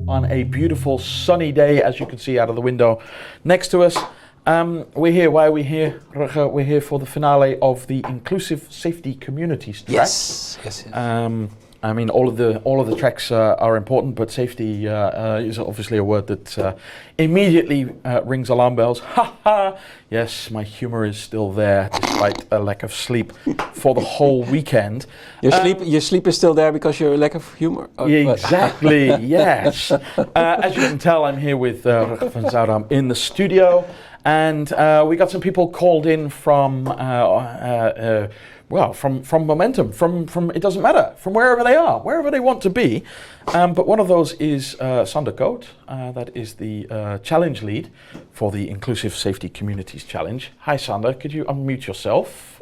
On a beautiful sunny day, as you can see out of the window next to us. We're here. Why are we here, Rutger? We're here for the finale of the Inclusive Safety Communities track. Yes. I mean, all of the tracks are important, but safety is obviously a word that immediately rings alarm bells. Ha ha! Yes, my humor is still there, despite a lack of sleep for the whole weekend. Your sleep is still there because your lack of humor? Exactly, yes. As you can tell, I'm here with Rutger van Zoudam in the studio, and we got some people called in from Momentum, from it doesn't matter, from wherever they are, wherever they want to be. But one of those is Sander Koot, that is the challenge lead for the Inclusive Safety Communities Challenge. Hi Sander, could you unmute yourself?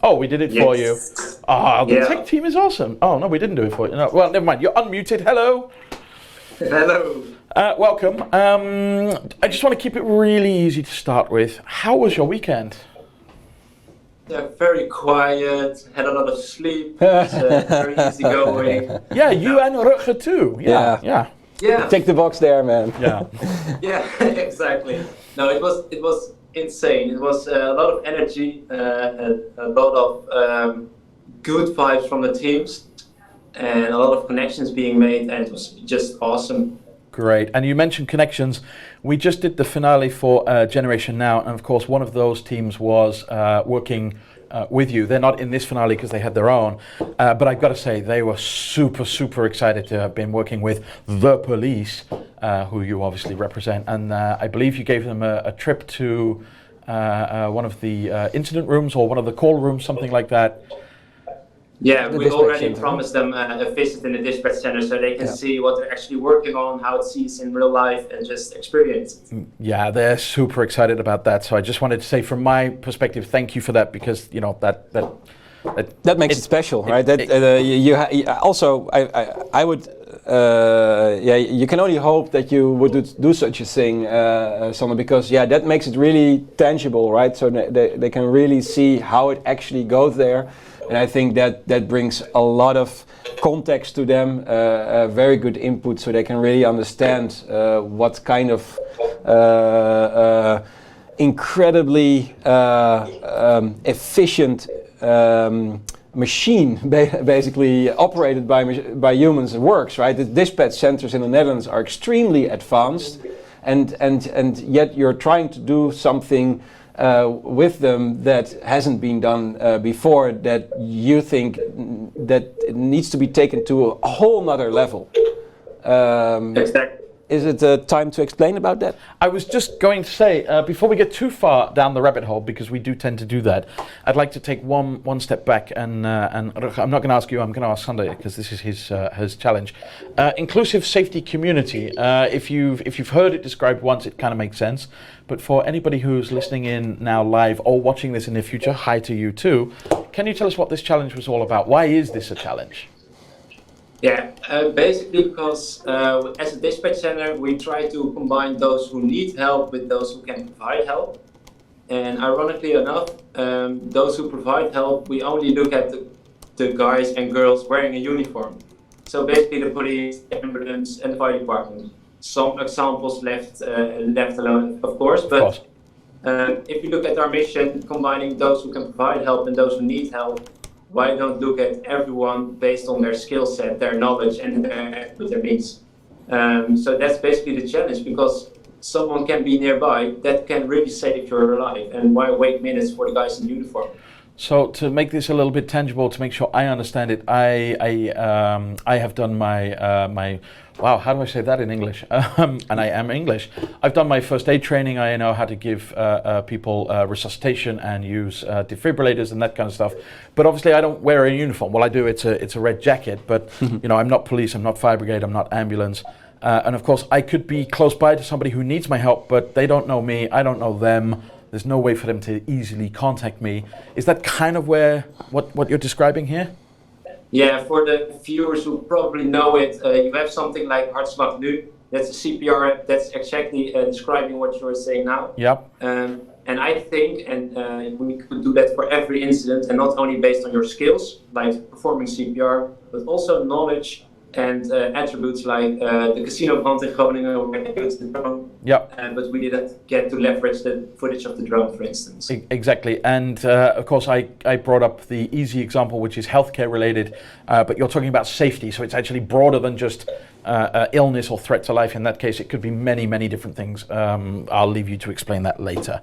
Oh, we did it for you. The tech team is awesome. Oh no, we didn't do it for you. No, well, never mind, you're unmuted. Hello. Hello. Welcome. I just want to keep it really easy to start with. How was your weekend? Yeah, very quiet, had a lot of sleep, very easy going. Yeah, you and Rutger too. Yeah. Tick the box there, man. Yeah. Yeah, exactly. No, it was insane. It was a lot of energy, a lot of good vibes from the teams, and a lot of connections being made, and it was just awesome. Great. And you mentioned connections. We just did the finale for Generation Now, and of course one of those teams was working with you. They're not in this finale because they had their own, but I've got to say they were super excited to have been working with the police, who you obviously represent, and I believe you gave them a trip to one of the incident rooms or one of the call rooms, something like that. Yeah, we already promised them a visit in the dispatch center so they can see what they're actually working on, how it sees in real life, and just experience it. Yeah, they're super excited about that. So I just wanted to say, from my perspective, thank you for that, because you know that makes it special, right? I would. You can only hope that you would do such a thing, Sander, because that makes it really tangible, right? So they can really see how it actually goes there. And I think that brings a lot of context to them, very good input, so they can really understand what kind of incredibly efficient machine basically operated by humans works, right? The dispatch centers in the Netherlands are extremely advanced, and yet you're trying to do something with them that hasn't been done before, that you think that it needs to be taken to a whole nother level. Exactly. Is it time to explain about that? I was just going to say, before we get too far down the rabbit hole, because we do tend to do that, I'd like to take one step back, and I'm not going to ask you, I'm going to ask Sander, because this is his challenge. Inclusive safety community. If you've heard it described once, it kind of makes sense. But for anybody who's listening in now live or watching this in the future, hi to you too. Can you tell us what this challenge was all about? Why is this a challenge? Yeah, basically because as a dispatch center, we try to combine those who need help with those who can provide help. And ironically enough, those who provide help, we only look at the guys and girls wearing a uniform. So basically the police, the ambulance, and the fire department. Some examples left alone, of course, but if you look at our mission, combining those who can provide help and those who need help, why don't look at everyone based on their skill set, their knowledge, and their needs? So that's basically the challenge, because someone can be nearby that can really save your life, and why wait minutes for the guys in uniform? So to make this a little bit tangible, to make sure I understand it, I have done my wow, how do I say that in English? And I am English. I've done my first aid training. I know how to give people resuscitation and use defibrillators and that kind of stuff. But obviously I don't wear a uniform. Well, I do, it's a red jacket, but you know, I'm not police, I'm not fire brigade, I'm not ambulance. And of course I could be close by to somebody who needs my help, but they don't know me, I don't know them. There's no way for them to easily contact me. Is that kind of what you're describing here? Yeah, for the viewers who probably know it, you have something like Hartslag Nu, That's a CPR app. That's exactly describing what you were saying now. Yep. And I think, we could do that for every incident, and not only based on your skills, like performing CPR, but also knowledge and attributes like the casino brand in Groningen where they used the drone. Yep. But we didn't get to leverage the footage of the drone, for instance. Exactly. And of course, I brought up the easy example, which is healthcare related, but you're talking about safety. So it's actually broader than just illness or threat to life. In that case, it could be many, many different things. I'll leave you to explain that later.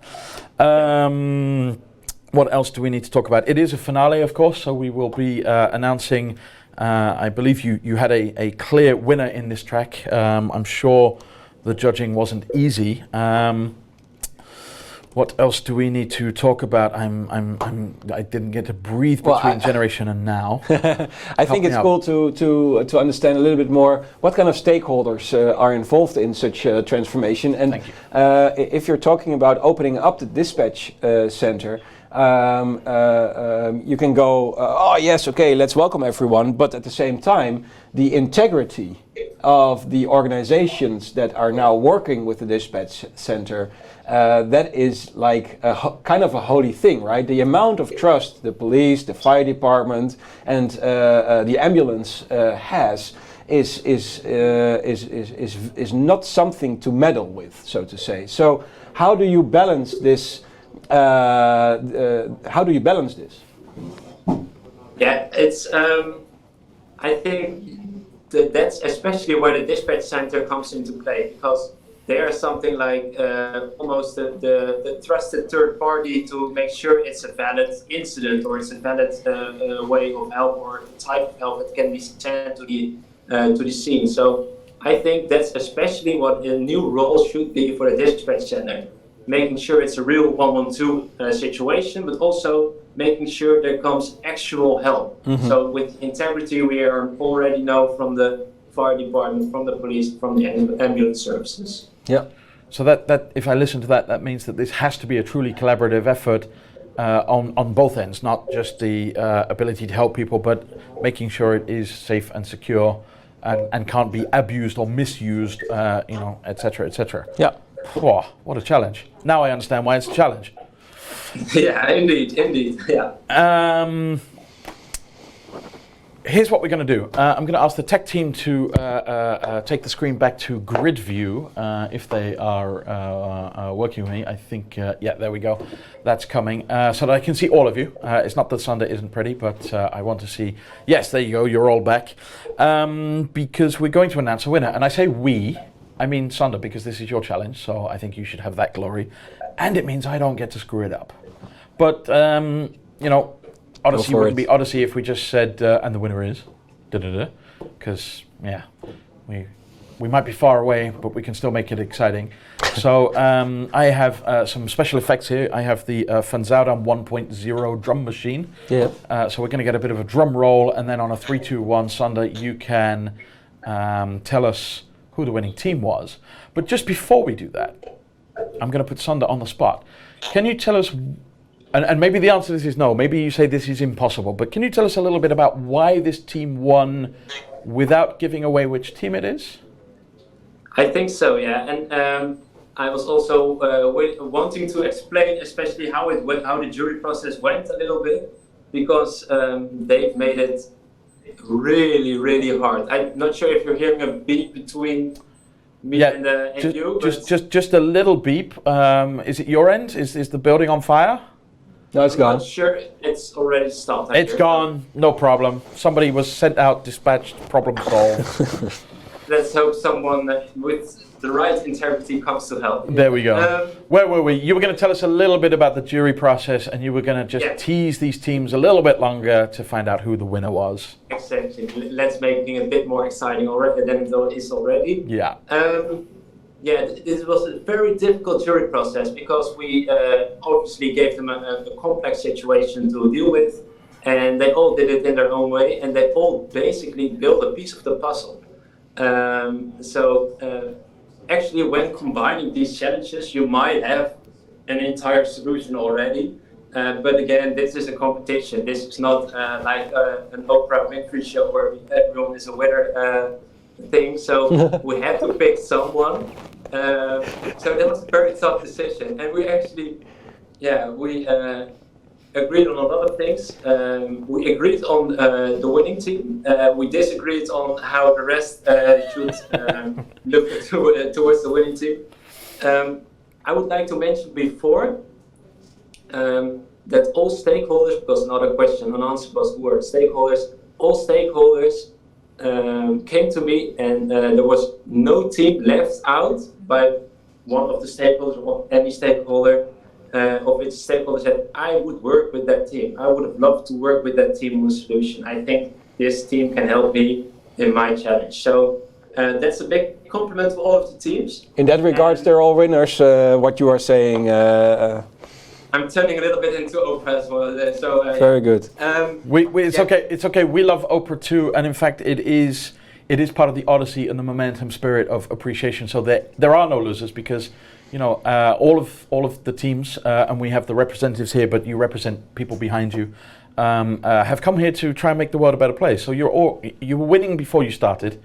What else do we need to talk about? It is a finale, of course, so we will be announcing, I believe you had a clear winner in this track. I'm sure the judging wasn't easy. What else do we need to talk about? I didn't get to breathe between generation and now. I think it's cool to understand a little bit more what kind of stakeholders are involved in such transformation. And Thank you. If you're talking about opening up the dispatch center, you can go, oh yes, okay, let's welcome everyone, but at the same time, the integrity of the organizations that are now working with the dispatch center, that is like kind of a holy thing, right? The amount of trust the police, the fire department, and the ambulance has is not something to meddle with, so to say. So how do you balance this? How do you balance this? Yeah, it's. I think that's especially where the dispatch center comes into play, because they are something like almost the trusted third party to make sure it's a valid incident or it's a valid way of help or type of help that can be sent to the scene. So I think that's especially what a new role should be for the dispatch center. Making sure it's a real 112 situation, but also making sure there comes actual help. Mm-hmm. So with integrity, we already know from the fire department, from the police, from the ambulance services. Yeah. So that if I listen to that means that this has to be a truly collaborative effort on both ends, not just the ability to help people, but making sure it is safe and secure and can't be abused or misused, et cetera, et cetera. Yeah. Whoa, what a challenge. Now I understand why it's a challenge. Yeah, indeed, yeah. Here's what we're going to do. I'm going to ask the tech team to take the screen back to grid view if they are working with me. I think, yeah, there we go. That's coming. So that I can see all of you. It's not that Sander isn't pretty, but I want to see. Yes, there you go. You're all back. Because we're going to announce a winner. And I say we. I mean Sander, because this is your challenge, so I think you should have that glory. And it means I don't get to screw it up. But, Odyssey wouldn't be Odyssey if we just said, and the winner is, because, yeah, we might be far away, but we can still make it exciting. So I have some special effects here. I have the Van Zouden 1.0 drum machine. Yeah. So we're going to get a bit of a drum roll, and then on a 3, 2, 1, Sander, you can tell us who the winning team was. But just before we do that, I'm going to put Sander on the spot. Can you tell us, and maybe the answer to this is no, maybe you say this is impossible, but can you tell us a little bit about why this team won without giving away which team it is? I think so, yeah. And I was also wanting to explain especially how the jury process went a little bit, because they've made it really, really hard. I'm not sure if you're hearing a beep between me and you. Just a little beep. Is it your end? Is the building on fire? No, it's gone. I'm not sure it's already stopped. It's gone. No problem. Somebody was sent out, dispatched, problem solved. Let's hope someone with the right integrity comes to help. There we go. Where were we? You were going to tell us a little bit about the jury process, and you were going to just tease these teams a little bit longer to find out who the winner was. Exactly. Let's make it a bit more exciting already than it is already. Yeah. This was a very difficult jury process, because we obviously gave them a complex situation to deal with, and they all did it in their own way, and they all basically built a piece of the puzzle. Actually, when combining these challenges, you might have an entire solution already. But again, this is a competition. This is not like an Oprah Winfrey show where everyone is a winner. thing, so we had to pick someone. So that was a very tough decision, and we actually, we agreed on a lot of things. We agreed on the winning team. We disagreed on how the rest should look towards the winning team. I would like to mention before that all stakeholders, because another question and answer was who are stakeholders, all stakeholders came to me, and there was no team left out by one of the stakeholders or any stakeholder of which stakeholder said, I would work with that team. I would have loved to work with that team on a solution. I think this team can help me in my challenge. So that's a big compliment to all of the teams. In that regards, they're all winners, what you are saying. I'm turning a little bit into Oprah as well. So, very good. It's okay. It's okay. We love Oprah too, and in fact, it is part of the Odyssey and the Momentum spirit of appreciation. So there are no losers because, all of the teams, and we have the representatives here, but you represent people behind you, have come here to try and make the world a better place. So you were winning before you started.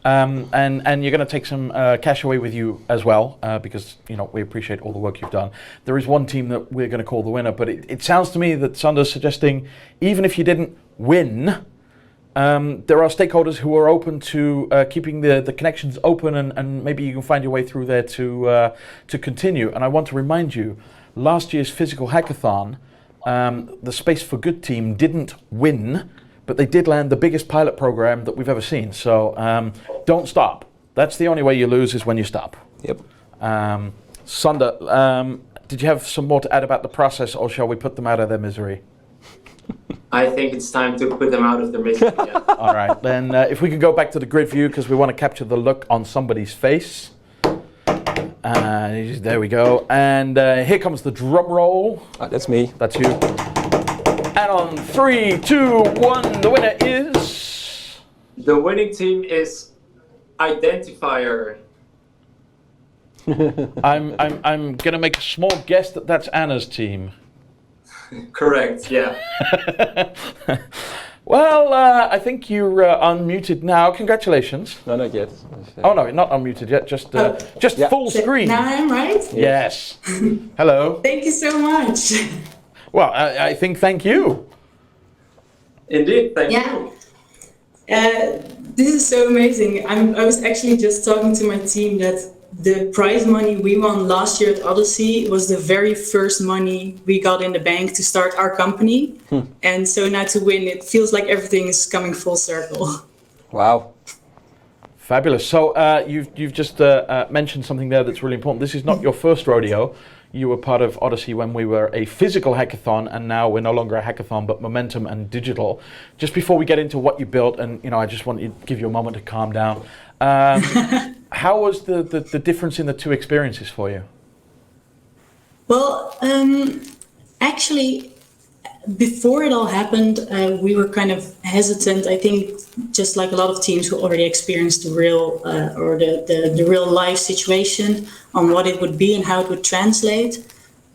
And you're going to take some cash away with you as well, because we appreciate all the work you've done. There is one team that we're going to call the winner, but it sounds to me that Sander's suggesting even if you didn't win, there are stakeholders who are open to keeping the connections open, and maybe you can find your way through there to continue. And I want to remind you, last year's physical hackathon, the Space for Good team didn't win, but they did land the biggest pilot program that we've ever seen. So don't stop. That's the only way you lose, is when you stop. Yep. Sander, did you have some more to add about the process, or shall we put them out of their misery? I think it's time to put them out of their misery. Yeah. All right, then if we could go back to the grid view, because we want to capture the look on somebody's face. There we go. And here comes the drum roll. That's me. That's you. And on 3, 2, 1, the winner is... The winning team is Identifier. I'm gonna make a small guess that that's Anna's team. Correct, yeah. Well, I think you're unmuted now. Congratulations. No, not yet. Oh no, not unmuted yet. Just full screen. Now I'm right? Yes. Hello. Thank you so much. Well, I think thank you. Indeed, thank you. This is so amazing. I was actually just talking to my team that the prize money we won last year at Odyssey was the very first money we got in the bank to start our company. And so now to win, it feels like everything is coming full circle. Wow. Fabulous. So you've just mentioned something there that's really important. This is not your first rodeo. You were part of Odyssey when we were a physical hackathon, and now we're no longer a hackathon, but momentum and digital. Just before we get into what you built, and I just want to give you a moment to calm down. How was the difference in the two experiences for you? Well, actually, before it all happened, we were kind of hesitant. I think just like a lot of teams who already experienced the real or the real life situation on what it would be and how it would translate.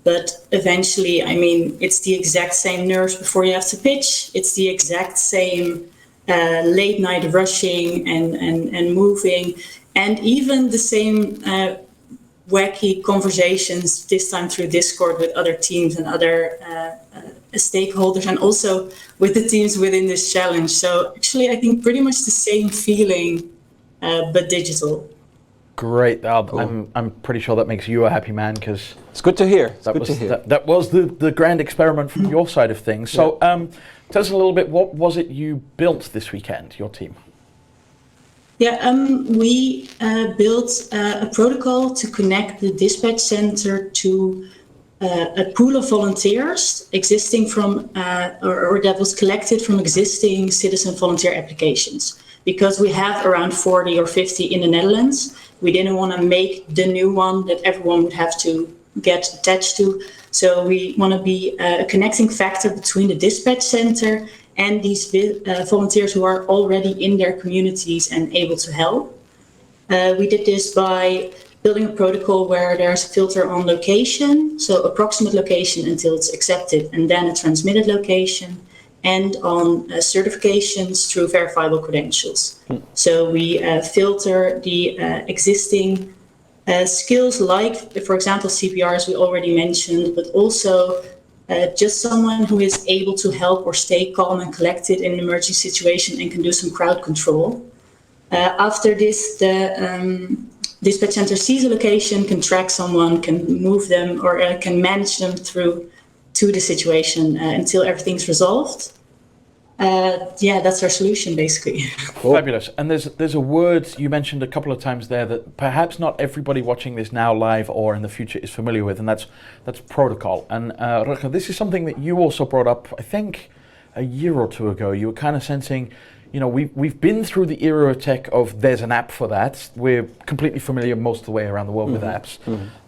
But eventually, I mean, it's the exact same nerves before you have to pitch. It's the exact same late night rushing and moving, and even the same wacky conversations, this time through Discord with other teams and other stakeholders, and also with the teams within this challenge. So actually, I think pretty much the same feeling, but digital. Great. I'm pretty sure that makes you a happy man, because it's good to hear. That was the grand experiment from your side of things. So tell us a little bit, what was it you built this weekend, your team? Yeah, we built a protocol to connect the dispatch center to a pool of volunteers existing from, or that was collected from existing citizen volunteer applications. Because we have around 40 or 50 in the Netherlands, we didn't want to make the new one that everyone would have to get attached to. So we want to be a connecting factor between the dispatch center and these volunteers who are already in their communities and able to help. We did this by building a protocol where there's a filter on location, so approximate location until it's accepted, and then a transmitted location. and on certifications through verifiable credentials. So we filter the existing skills like, for example, CPR, as we already mentioned, but also just someone who is able to help or stay calm and collected in an emergency situation and can do some crowd control. After this, the dispatch center sees a location, can track someone, can move them, or can manage them through to the situation until everything's resolved. That's our solution, basically. Cool. Fabulous. And there's a word you mentioned a couple of times there that perhaps not everybody watching this now live or in the future is familiar with, and that's protocol. And Rutger, this is something that you also brought up, I think, a year or two ago. You were kind of sensing, we've been through the era of tech of there's an app for that. We're completely familiar most of the way around the world with apps.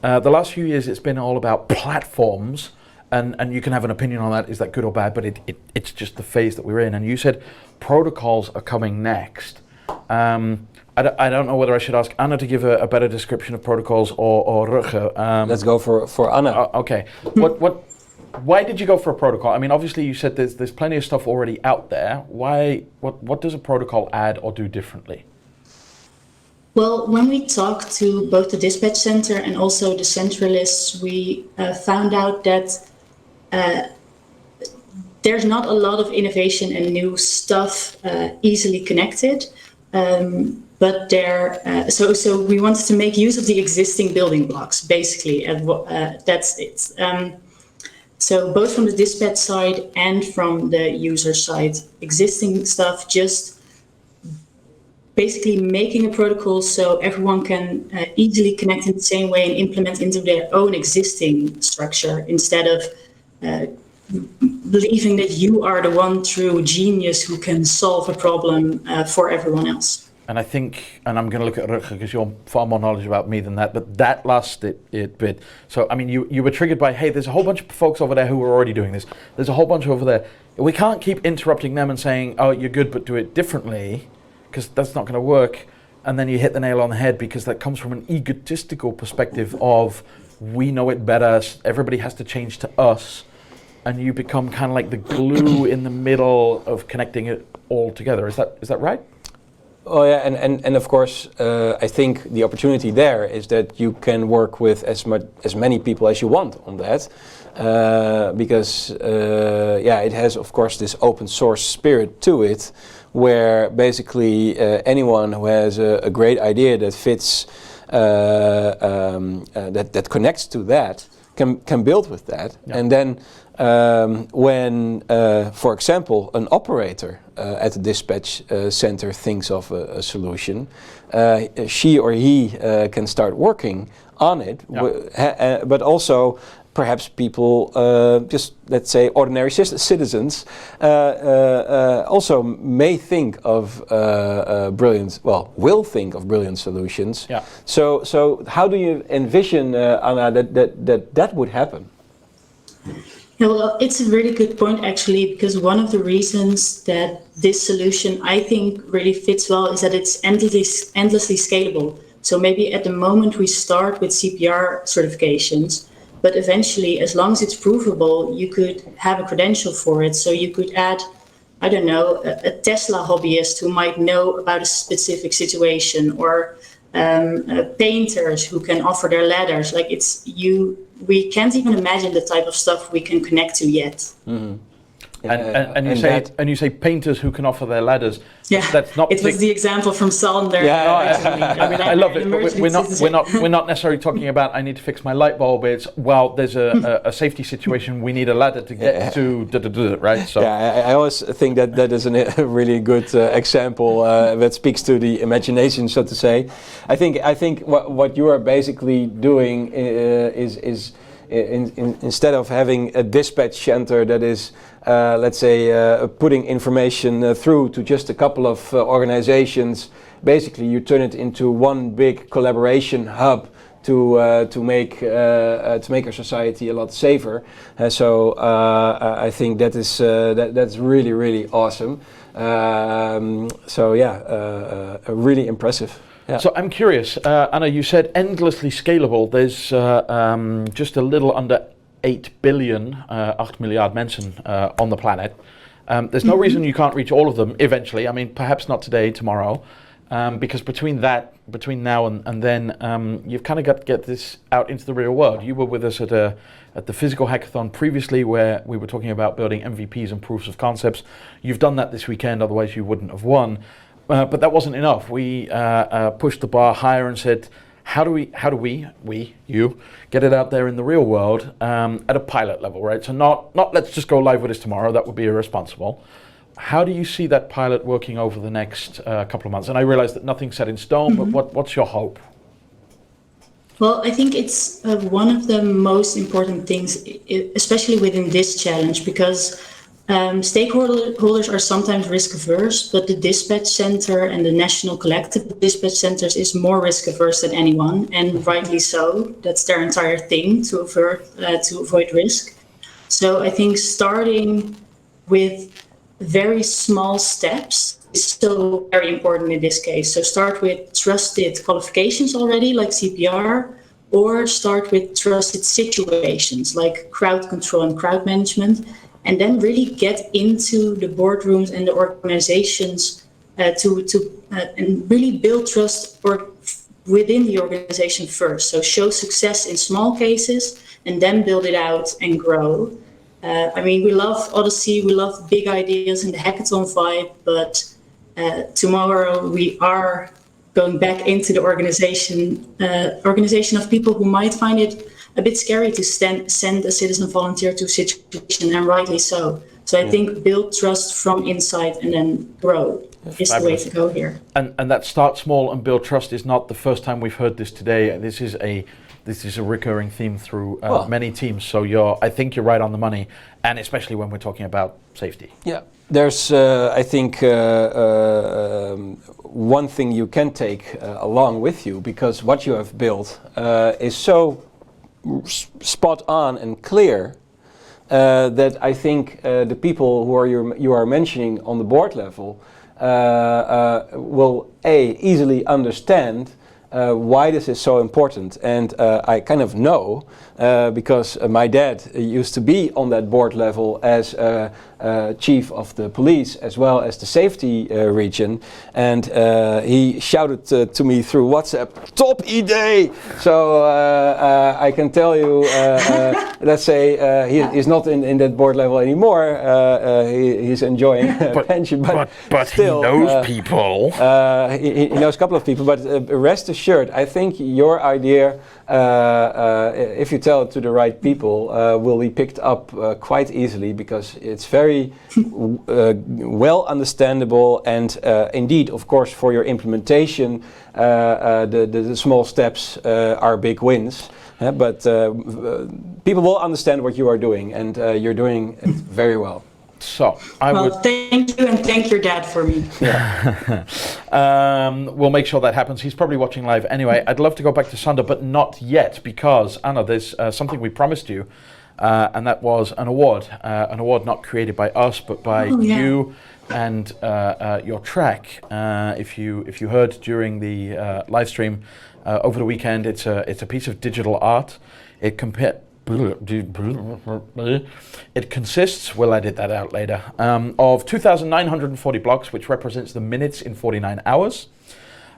The last few years, it's been all about platforms. And you can have an opinion on that, is that good or bad, but it's just the phase that we're in. And you said protocols are coming next. I don't know whether I should ask Anna to give a better description of protocols or Rutger. Let's go for Anna. Okay. Why did you go for a protocol? I mean, obviously you said there's plenty of stuff already out there. What does a protocol add or do differently? Well, when we talked to both the dispatch center and also the centralists, we found out that there's not a lot of innovation and new stuff easily connected, but so we wanted to make use of the existing building blocks, basically, and that's it. So both from the dispatch side and from the user side, existing stuff, just basically making a protocol so everyone can easily connect in the same way and implement into their own existing structure, instead of believing that you are the one true genius who can solve a problem for everyone else. And I think, and I'm going to look at Rutger because you're far more knowledgeable about me than that, but that last bit. So, I mean, you were triggered by, hey, there's a whole bunch of folks over there who are already doing this. There's a whole bunch over there. We can't keep interrupting them and saying, oh, you're good, but do it differently, because that's not going to work. And then you hit the nail on the head, because that comes from an egotistical perspective of, we know it better, everybody has to change to us, and you become kind of like the glue in the middle of connecting it all together. Is that right? Oh yeah, and of course, I think the opportunity there is that you can work with as many people as you want on that, because it has, of course, this open source spirit to it, where basically anyone who has a great idea that fits, that connects to that, can build with that. Yeah. And then when, for example, an operator at the dispatch center thinks of a solution, she or he can start working on it, yeah. But also perhaps people, just let's say ordinary citizens, also may think of will think of brilliant solutions. Yeah. So how do you envision, Anna, that would happen? Yeah, well, it's a really good point, actually, because one of the reasons that this solution, I think, really fits well is that it's endlessly scalable. So maybe at the moment we start with CPR certifications, but eventually, as long as it's provable, you could have a credential for it. So you could add, I don't know, a Tesla hobbyist who might know about a specific situation, or painters who can offer their ladders. Like we can't even imagine the type of stuff we can connect to yet. Mm-hmm. And you say painters who can offer their ladders. Yeah, that's not. It was the example from Sander. Yeah, I mean, I love it. But we're not necessarily talking about I need to fix my light bulb. It's there's a safety situation. We need a ladder to get to right. So yeah, I always think that is a really good example that speaks to the imagination, so to say. I think what you are basically doing is instead of having a dispatch center that is, let's say, putting information through to just a couple of organizations, basically you turn it into one big collaboration hub to make our society a lot safer. So I think that's really, really awesome. Really impressive. Yeah. So I'm curious, Anna, you said endlessly scalable. There's just a little under 8 billion, 8 miljard mensen on the planet. There's no reason you can't reach all of them eventually. I mean, perhaps not today, tomorrow, because between now and then, you've kind of got to get this out into the real world. You were with us at the physical hackathon previously, where we were talking about building MVPs and proofs of concepts. You've done that this weekend, otherwise you wouldn't have won. But that wasn't enough. We pushed the bar higher and said, how do you get it out there in the real world at a pilot level, right? So not let's just go live with this tomorrow. That would be irresponsible. How do you see that pilot working over the next couple of months? And I realize that nothing's set in stone, but what's your hope? Well, I think it's one of the most important things, especially within this challenge, because stakeholders are sometimes risk averse, but the dispatch center and the national collective dispatch centers is more risk averse than anyone, and rightly so. That's their entire thing, to avoid risk. So I think starting with very small steps is still very important in this case. So start with trusted qualifications already, like CPR, or start with trusted situations like crowd control and crowd management, and then really get into the boardrooms and the organizations and really build trust within the organization first. So show success in small cases and then build it out and grow. I mean, we love Odyssey, we love big ideas and the hackathon vibe, but tomorrow we are going back into the organization of people who might find it a bit scary to send a citizen volunteer to a situation, and rightly so. So I think build trust from inside and then grow is the way to go here. And that start small and build trust is not the first time we've heard this today. This is a recurring theme through many teams. So I think you're right on the money, and especially when we're talking about safety. Yeah, there's I think one thing you can take along with you, because what you have built is so spot on and clear that I think the people who you are mentioning on the board level will easily understand why this is so important. And I kind of know because my dad used to be on that board level as chief of the police as well as the safety region, and he shouted to me through WhatsApp, "Top idee!" So I can tell you, let's say he's not in that board level anymore. He's enjoying pension, but still, he knows people. He knows a couple of people, but rest assured, I think your idea, if you tell it to the right people, will be picked up quite easily, because it's very well understandable, and indeed, of course, for your implementation, the small steps are big wins. But people will understand what you are doing, and you're doing it very well. So thank you, and thank your dad for me. Yeah. We'll make sure that happens. He's probably watching live anyway. I'd love to go back to Sander, but not yet, because Anna, there's something we promised you, and that was an award not created by us, but by you and your track. If you heard during the live stream over the weekend, it's a piece of digital art. It consists, we'll edit that out later, of 2,940 blocks, which represents the minutes in 49 hours.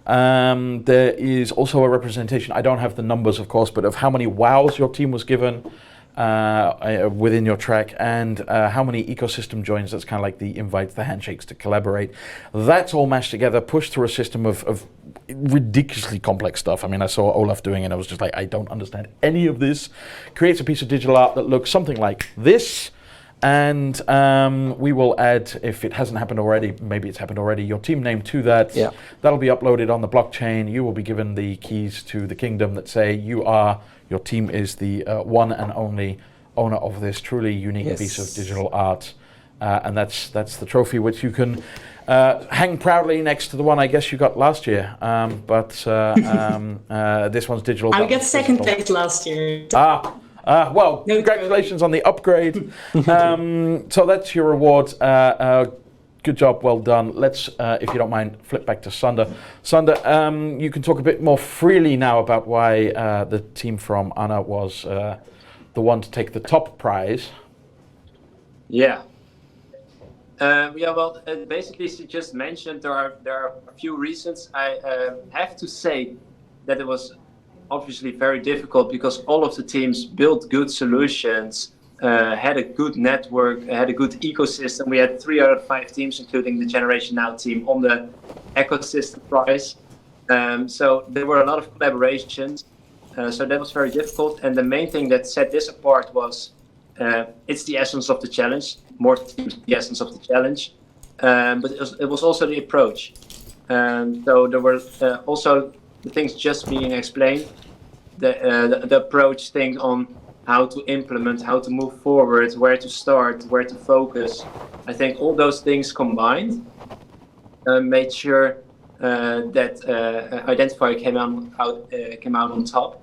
There is also a representation, I don't have the numbers of course, but of how many wows your team was given within your track, and how many ecosystem joins. That's kind of like the invites, the handshakes to collaborate. That's all mashed together, pushed through a system of ridiculously complex stuff. I mean, I saw Olaf doing it, I was just like, I don't understand any of this. Creates a piece of digital art that looks something like this, and we will add, if it hasn't happened already, maybe it's happened already, your team name to that. Yeah. That'll be uploaded on the blockchain. You will be given the keys to the kingdom that say your team is the one and only owner of this truly unique piece of digital art, and that's the trophy, which you can hang proudly next to the one I guess you got last year. But this one's digital. I got second place last year. Well, congratulations on the upgrade. So that's your reward. Good job, well done. Let's, if you don't mind, flip back to Sander. Sander, you can talk a bit more freely now about why the team from Anna was the one to take the top prize. Yeah. Yeah, well, basically, as you just mentioned, there are a few reasons. I have to say that it was obviously very difficult because all of the teams built good solutions, had a good network, had a good ecosystem. We had 3 out of 5 teams, including the Generation Now team, on the ecosystem prize. So there were a lot of collaborations. So that was very difficult. And the main thing that set this apart was it's the essence of the challenge. More teams, the essence of the challenge. But it was also the approach. So there were also the things just being explained, the approach things on how to implement, how to move forward, where to start, where to focus. I think all those things combined made sure that Identifier came out on top.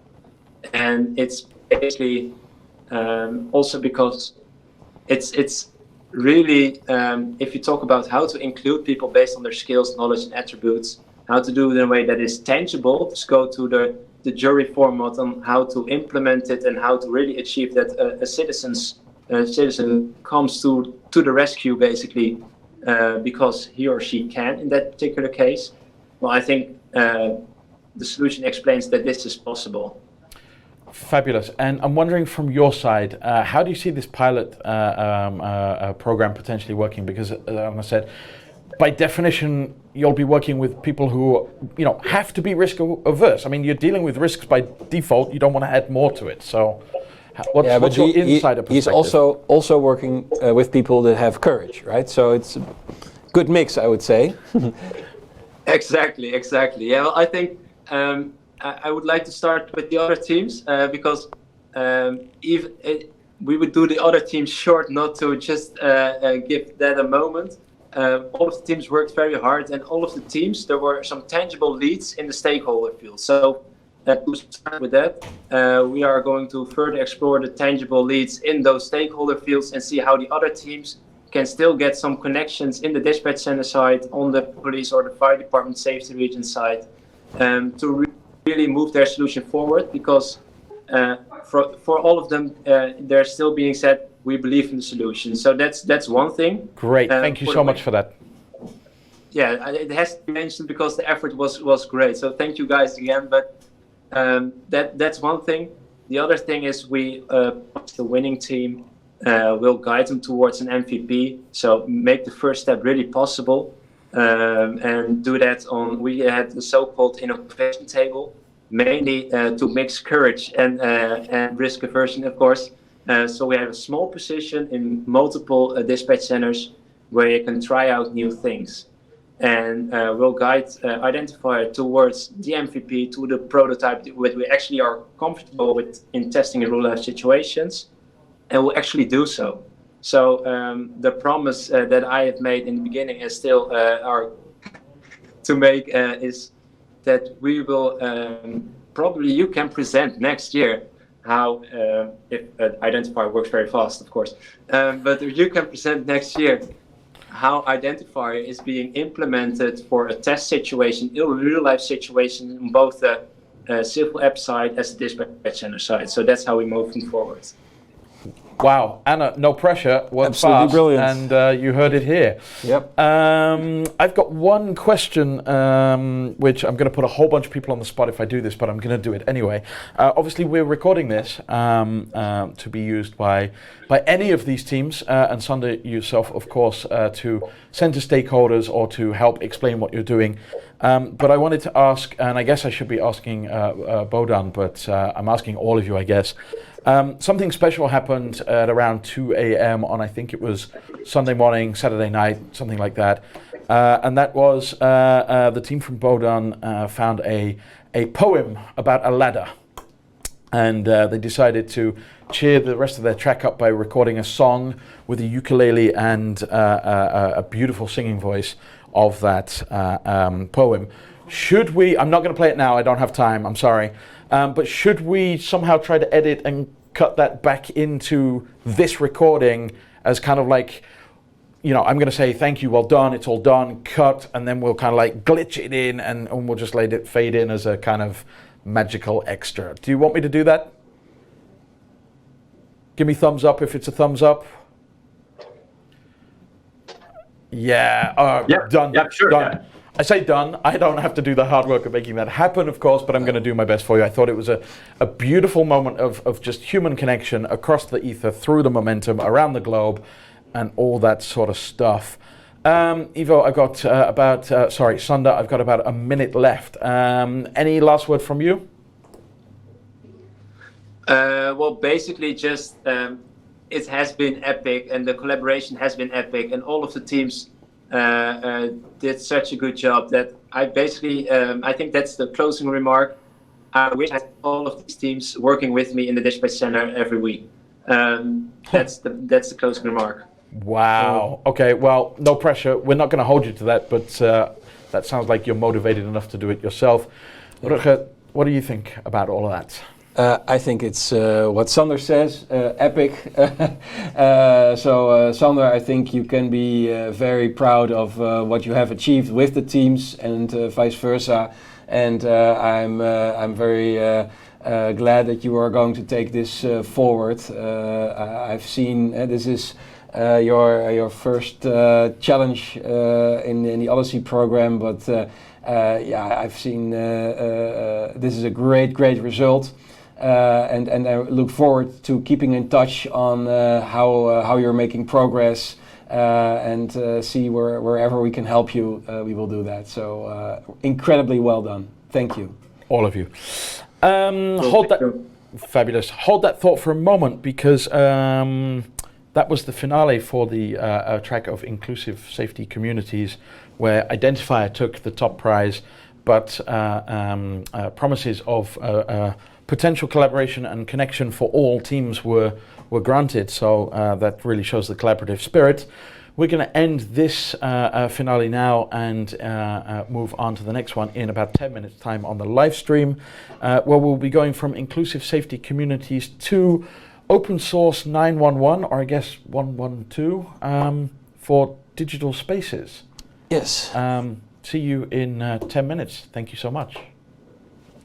And it's basically also because it's really, if you talk about how to include people based on their skills, knowledge, and attributes, how to do it in a way that is tangible, just go to the jury format on how to implement it and how to really achieve that a citizen comes to the rescue, basically, because he or she can in that particular case. Well, I think the solution explains that this is possible. Fabulous. And I'm wondering from your side, how do you see this pilot program potentially working? Because, as I said, by definition, you'll be working with people who, have to be risk averse. I mean, you're dealing with risks by default. You don't want to add more to it. So, what's your insider perspective? He's also working with people that have courage, right? So it's a good mix, I would say. Exactly. Yeah, well, I think I would like to start with the other teams because we would do the other teams short, not to just give that a moment. All of the teams worked very hard, and all of the teams, there were some tangible leads in the stakeholder field. So to start with that, we are going to further explore the tangible leads in those stakeholder fields and see how the other teams can still get some connections in the dispatch center side, on the police or the fire department safety region side, to really move their solution forward, because for all of them, they're still being said, we believe in the solution. So that's one thing. Great, thank you so much for that. Yeah, it has to be mentioned because the effort was great. So thank you guys again. But that's one thing. The other thing is the winning team will guide them towards an MVP. So make the first step really possible. And do that we had the so-called innovation table, mainly to mix courage and risk aversion, of course. So we have a small position in multiple dispatch centers where you can try out new things. And we'll guide Identifier towards the MVP, to the prototype that we actually are comfortable with in testing in real-life situations, and we'll actually do so. So the promise that I have made in the beginning is still is that we will probably, you can present next year how, if Identifier works very fast, of course, but you can present next year how Identifier is being implemented for a test situation, a real-life situation, in both the civil app side as the dispatch center side. So that's how we're moving forward. Wow, Anna, no pressure. Absolutely fast, brilliant. And you heard it here. Yep. I've got one question, which I'm going to put a whole bunch of people on the spot if I do this, but I'm going to do it anyway. Obviously, we're recording this to be used by any of these teams, and Sander, yourself, of course, to send to stakeholders or to help explain what you're doing. But I wanted to ask, and I guess I should be asking Bodan, but I'm asking all of you, I guess. Something special happened at around 2 a.m. on, I think it was Sunday morning, Saturday night, something like that. And that was the team from Bodan found a poem about a ladder. And they decided to cheer the rest of their track up by recording a song with a ukulele and a beautiful singing voice of that poem. Should we, I'm not going to play it now, I don't have time, I'm sorry. But should we somehow try to edit and cut that back into this recording as kind of like, I'm going to say, thank you, well done, it's all done, cut, and then we'll kind of like glitch it in and we'll just let it fade in as a kind of magical extra. Do you want me to do that? Give me thumbs up if it's a thumbs up. Yeah, Yeah, done. yeah, sure, Done. yeah. I say done. I don't have to do the hard work of making that happen, of course, but I'm going to do my best for you. I thought it was a beautiful moment of just human connection across the ether, through the momentum, around the globe, and all that sort of stuff. Ivo, I've got Sander, I've got about a minute left. Any last word from you? Well, basically just it has been epic, and the collaboration has been epic, and all of the teams did such a good job that I basically I think that's the closing remark. I wish I had all of these teams working with me in the Dispatch Center every week. That's the closing remark. Wow. Okay, well, no pressure. We're not going to hold you to that, but that sounds like you're motivated enough to do it yourself. Rutger, what do you think about all of that? I think it's what Sander says, epic. Sander, I think you can be very proud of what you have achieved with the teams, and vice versa. And I'm very glad that you are going to take this forward. I've seen this is your first challenge in the Odyssey program, but yeah, I've seen this is a great result. And I look forward to keeping in touch on how you're making progress, and see wherever we can help you, we will do that. So incredibly well done. Thank you. All of you. Hold that. Fabulous. Hold that thought for a moment, because that was the finale for the track of inclusive safety communities, where Identifier took the top prize, but promises of potential collaboration and connection for all teams were granted. So that really shows the collaborative spirit. We're going to end this finale now and move on to the next one in about 10 minutes time on the live stream, where we'll be going from inclusive safety communities to open source 911, or I guess 112, for digital spaces. Yes. See you in 10 minutes. Thank you so much.